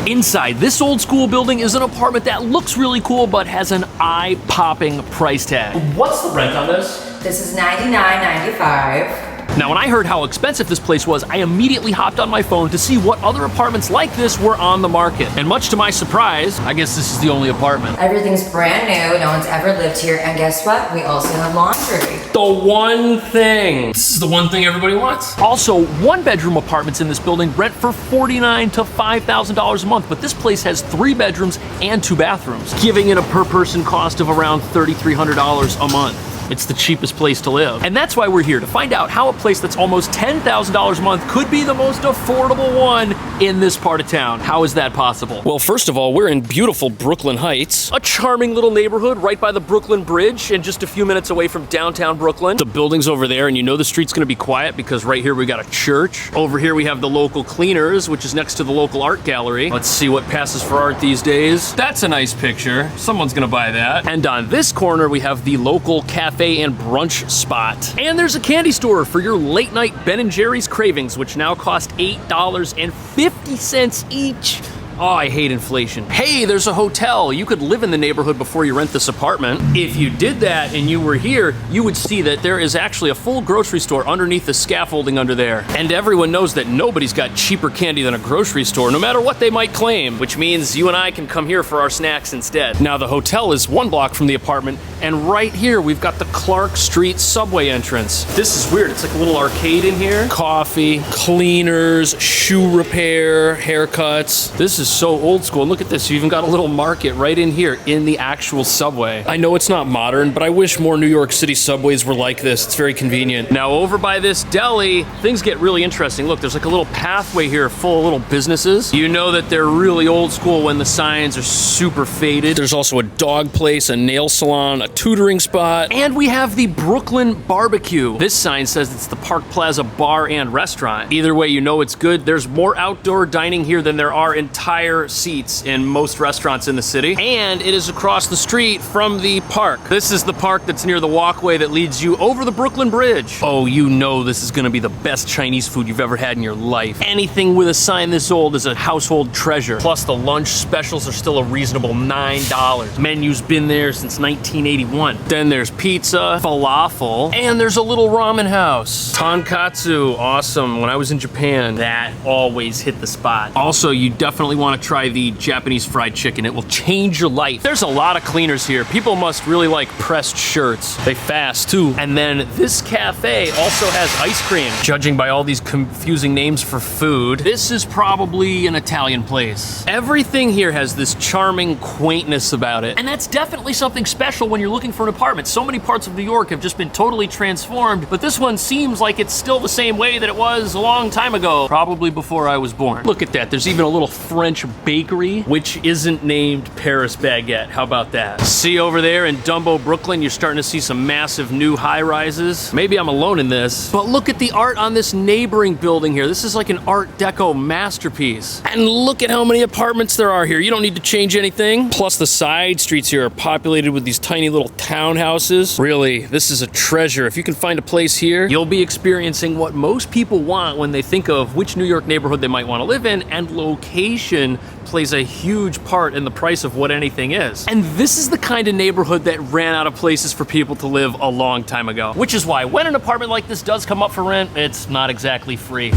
Inside this old school building is an apartment that looks really cool but has an eye-popping price tag. What's the rent on this? This is $99.95. Now, when I heard how expensive this place was, I immediately hopped on my phone to see what other apartments like this were on the market. And much to my surprise, I guess this is the only apartment. Everything's brand new, no one's ever lived here, and guess what? We also have laundry. The one thing. This is the one thing everybody wants. Also, one-bedroom apartments in this building rent for $49,000 to $5,000 a month, but this place has 3 bedrooms and 2 bathrooms, giving it a per-person cost of around $3,300 a month. It's the cheapest place to live. And that's why we're here, to find out how a place that's almost $10,000 a month could be the most affordable one in this part of town. How is that possible? Well, first of all, we're in beautiful Brooklyn Heights, a charming little neighborhood right by the Brooklyn Bridge and just a few minutes away from downtown Brooklyn. The building's over there, and you know the street's gonna be quiet because right here we got a church. Over here we have the local cleaners, which is next to the local art gallery. Let's see what passes for art these days. That's a nice picture. Someone's gonna buy that. And on this corner, we have the local cafe and brunch spot. And there's a candy store for your late night Ben & Jerry's cravings, which now cost $8.50 each. Oh, I hate inflation. Hey, there's a hotel. You could live in the neighborhood before you rent this apartment. If you did that and you were here, you would see that there is actually a full grocery store underneath the scaffolding under there. And everyone knows that nobody's got cheaper candy than a grocery store, no matter what they might claim, which means you and I can come here for our snacks instead. Now, the hotel is 1 block from the apartment, and right here, we've got the Clark Street subway entrance. This is weird. It's like a little arcade in here. Coffee, cleaners, shoe repair, haircuts. This is so old school. And look at this, you even got a little market right in here in the actual subway. I know it's not modern, but I wish more New York City subways were like this. It's very convenient. Now, over by this deli, things get really interesting. Look, there's like a little pathway here full of little businesses. You know that they're really old school when the signs are super faded. There's also a dog place, a nail salon, a tutoring spot, and we have the Brooklyn Barbecue. This sign says it's the Park Plaza Bar and Restaurant. Either way, you know it's good. There's more outdoor dining here than there are entire seats in most restaurants in the city, and it is across the street from the park. This is the park that's near the walkway that leads you over the Brooklyn Bridge. Oh, you know this is gonna be the best Chinese food you've ever had in your life. Anything with a sign this old is a household treasure. Plus, the lunch specials are still a reasonable $9. Menu's been there since 1981. Then there's pizza, falafel, and there's a little ramen house. Tonkatsu, awesome. When I was in Japan, that always hit the spot. Also, you definitely want to try the Japanese fried chicken. It will change your life. There's a lot of cleaners here. People must really like pressed shirts. They fast too. And then this cafe also has ice cream. Judging by all these confusing names for food, this is probably an Italian place. Everything here has this charming quaintness about it. And that's definitely something special when you're looking for an apartment. So many parts of New York have just been totally transformed, but this one seems like it's still the same way that it was a long time ago, probably before I was born. Look at that. There's even a little French bakery, which isn't named Paris Baguette. How about that? See over there in Dumbo, Brooklyn, you're starting to see some massive new high-rises. Maybe I'm alone in this, but look at the art on this neighboring building here. This is like an Art Deco masterpiece. And look at how many apartments there are here. You don't need to change anything. Plus, the side streets here are populated with these tiny little townhouses. Really, this is a treasure. If you can find a place here, you'll be experiencing what most people want when they think of which New York neighborhood they might want to live in, and location plays a huge part in the price of what anything is. And this is the kind of neighborhood that ran out of places for people to live a long time ago. Which is why when an apartment like this does come up for rent, it's not exactly free.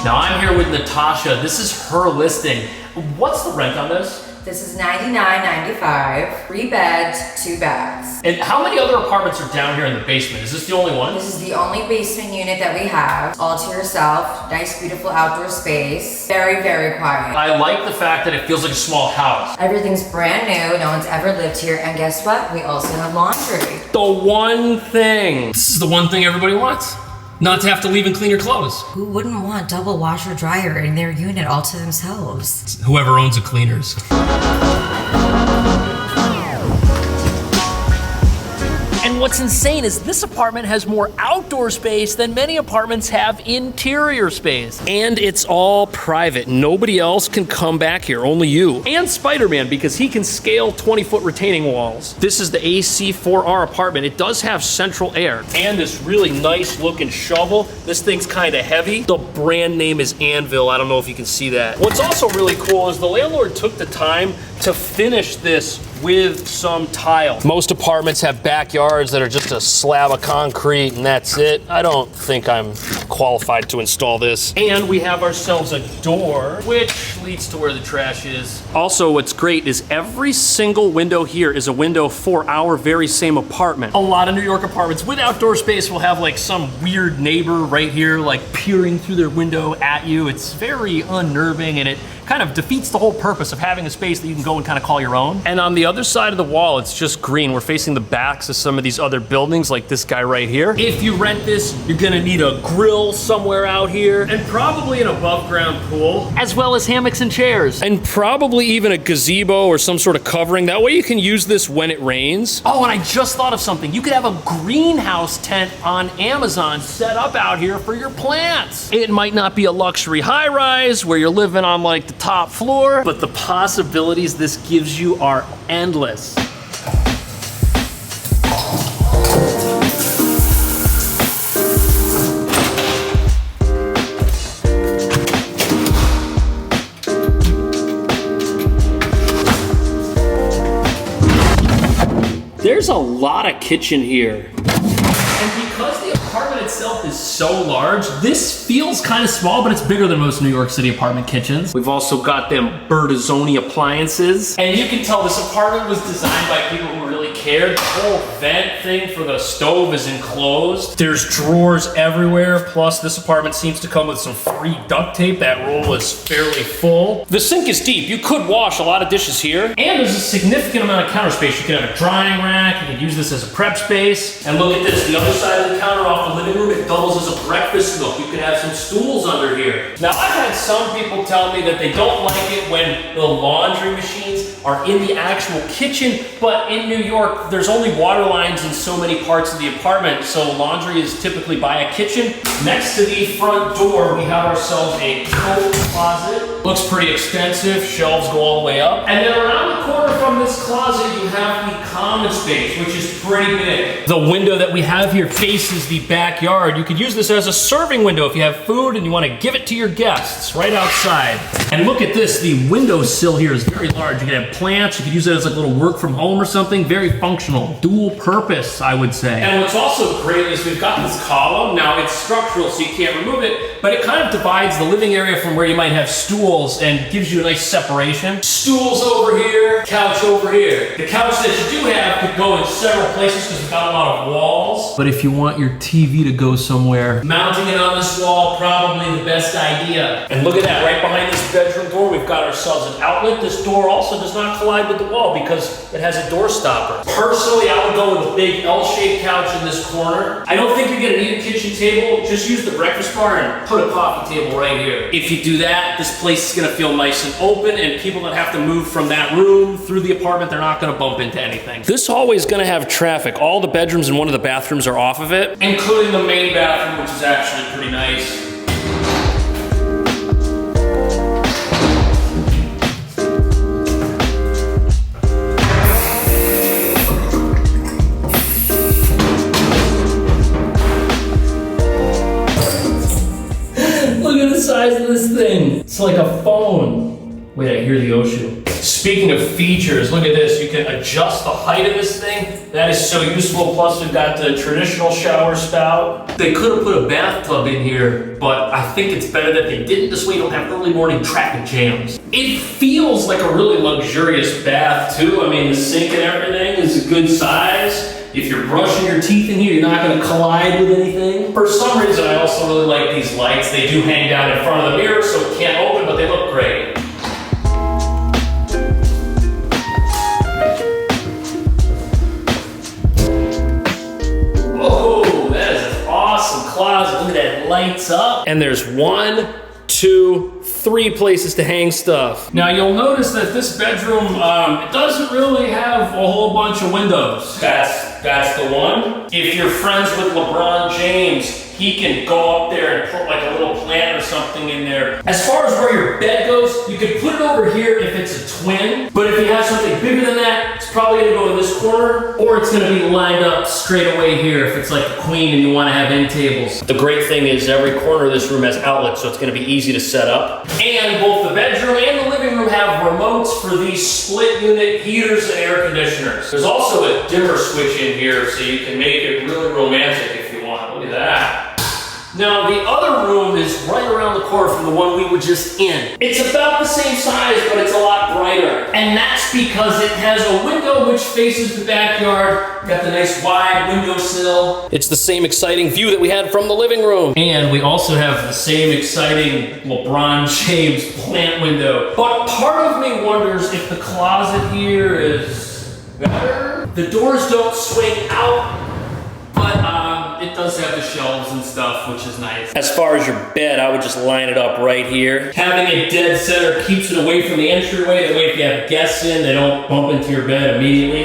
Now I'm here with Natasha. This is her listing. What's the rent on this? This is $99.95, 3 beds, 2 baths. And how many other apartments are down here in the basement? Is this the only one? This is the only basement unit that we have. All to yourself, nice beautiful outdoor space. Very, very quiet. I like the fact that it feels like a small house. Everything's brand new, no one's ever lived here, and guess what? We also have laundry. The one thing. This is the one thing everybody wants. not to have to leave and clean your clothes. Who wouldn't want double washer dryer in their unit all to themselves? Whoever owns the cleaners. And what's insane is this apartment has more outdoor space than many apartments have interior space. And it's all private. Nobody else can come back here, only you. And Spider-Man, because he can scale 20-foot retaining walls. This is the AC4R apartment. It does have central air. And this really nice looking shovel. This thing's kind of heavy. The brand name is Anvil. I don't know if you can see that. What's also really cool is the landlord took the time to finish this with some tile. Most apartments have backyards that are just a slab of concrete and that's it. I don't think I'm qualified to install this. And we have ourselves a door, which leads to where the trash is. Also, what's great is every single window here is a window for our very same apartment. A lot of New York apartments with outdoor space will have like some weird neighbor right here, like peering through their window at you. It's very unnerving and it kind of defeats the whole purpose of having a space that you can go and kind of call your own. And on the other side of the wall, it's just green. We're facing the backs of some of these other buildings, like this guy right here. If you rent this, you're gonna need a grill somewhere out here, and probably an above ground pool, as well as hammocks and chairs. And probably even a gazebo or some sort of covering. That way you can use this when it rains. Oh, and I just thought of something. You could have a greenhouse tent on Amazon set up out here for your plants. It might not be a luxury high rise where you're living on like the top floor, but the possibilities this gives you are endless. There's a lot of kitchen here. And because the apartment itself is so large, this feels kind of small, but it's bigger than most New York City apartment kitchens. We've also got them Bertazzoni appliances. And you can tell this apartment was designed by people who really cared. The whole vent thing for the stove is enclosed. There's drawers everywhere. Plus, this apartment seems to come with some free duct tape. That roll is fairly full. The sink is deep. You could wash a lot of dishes here. And there's a significant amount of counter space. You could have a drying rack. You could use this as a prep space. And look at this. The other side of the counter off the living room, it doubles as a breakfast nook. You could have some stools under here. Now, I've had some people tell me that they don't like it when the laundry machines are in the actual kitchen, but in New York, there's only water lines in so many parts of the apartment, so laundry is typically by a kitchen. Next to the front door, we have ourselves a coat closet. Looks pretty extensive, shelves go all the way up. And then around the corner from this closet, you have the common space, which is pretty big. The window that we have here faces the backyard. You could use this as a serving window if you have food and you want to give it to your guests right outside. And look at this, the windowsill here is very large. You could have plants, you could use it as like a little work from home or something. Very functional, dual purpose, I would say. And what's also great is we've got this column. Now it's structural, so you can't remove it, but it kind of divides the living area from where you might have stools and gives you a nice separation. Stools over here, couch over here. The couch that you do have could go in several places because we've got a lot of walls. But if you want your TV to go somewhere, mounting it on this wall, probably the best idea. And look at that, right behind this bedroom door, we've got ourselves an outlet. This door also does not collide with the wall because it has a door stopper. Personally, I would go with a big L-shaped couch in this corner. I don't think you're gonna need a kitchen table. Just use the breakfast bar and put a coffee table right here. If you do that, this place is gonna feel nice and open, and people that have to move from that room through the apartment, they're not gonna bump into anything. This hallway is gonna have traffic. All the bedrooms and one of the bathrooms are off of it, including the main bathroom, which is actually pretty nice. Look at the size of this thing. It's like a phone. Wait, I hear the ocean. Speaking of features, look at this. You can adjust the height of this thing. That is so useful. Plus, we've got the traditional shower spout. They could have put a bathtub in here, but I think it's better that they didn't. This way you don't have early morning traffic jams. It feels like a really luxurious bath, too. I mean, the sink and everything is a good size. If you're brushing your teeth in here, you're not gonna collide with anything. For some reason, I also really like these lights. They do hang down in front of the mirror, so it can't open, but they look great. Oh, that is an awesome closet. Look at lights up, and there's 1, 2, 3 places to hang stuff. Now you'll notice that this bedroom, it doesn't really have a whole bunch of windows. That's the one. If you're friends with LeBron James, he can go up there and put like a little plant or something in there. As far as where your bed goes, you could put it over here if it's a twin, but if you have something bigger than that, it's probably gonna go in this corner, or it's gonna be lined up straight away here if it's like a queen and you wanna have end tables. The great thing is every corner of this room has outlets, so it's gonna be easy to set up. And both the bedroom and the living room have remotes for these split unit heaters and air conditioners. There's also a dimmer switch in here, so you can make it really romantic if you want. Look at that. Now, the other room is right around the corner from the one we were just in. It's about the same size, but it's a lot brighter. And that's because it has a window which faces the backyard. Got the nice wide windowsill. It's the same exciting view that we had from the living room. And we also have the same exciting LeBron James plant window. But part of me wonders if the closet here is better. The doors don't swing out, but it does have the shelves and stuff, which is nice. As far as your bed, I would just line it up right here. Having a dead center keeps it away from the entryway. That way if you have guests in, they don't bump into your bed immediately.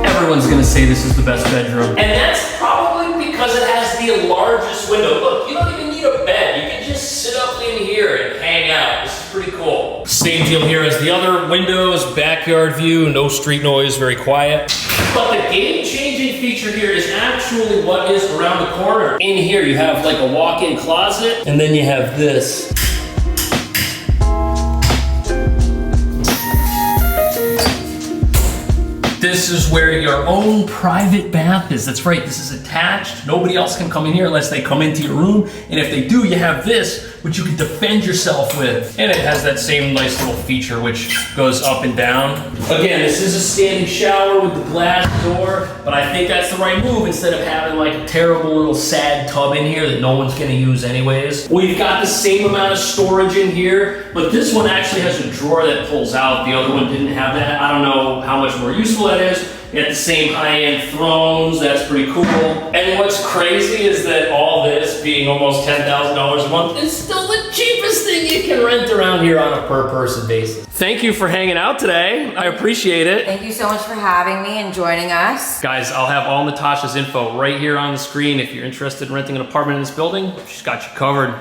Everyone's gonna say this is the best bedroom. And that's probably because it has the largest window. Look, you don't even need a bed. You can just sit up in here and hang out. This is pretty cool. Same deal here as the other windows, backyard view, no street noise, very quiet. But the game-changing feature here is actually what is around the corner. In here you have like a walk-in closet, and then you have this. This is where your own private bath is. That's right, this is attached. Nobody else can come in here unless they come into your room. And if they do, you have this, which you can defend yourself with. And it has that same nice little feature which goes up and down. Again, this is a standing shower with the glass door, but I think that's the right move instead of having like a terrible little sad tub in here that no one's gonna use anyways. We've got the same amount of storage in here, but this one actually has a drawer that pulls out. The other one didn't have that. I don't know how much more useful that is. You got the same high-end thrones, that's pretty cool. And what's crazy is that all this, being almost $10,000 a month, is still the cheapest thing you can rent around here on a per-person basis. Thank you for hanging out today. I appreciate it. Thank you so much for having me and joining us. Guys, I'll have all Natasha's info right here on the screen. If you're interested in renting an apartment in this building, she's got you covered.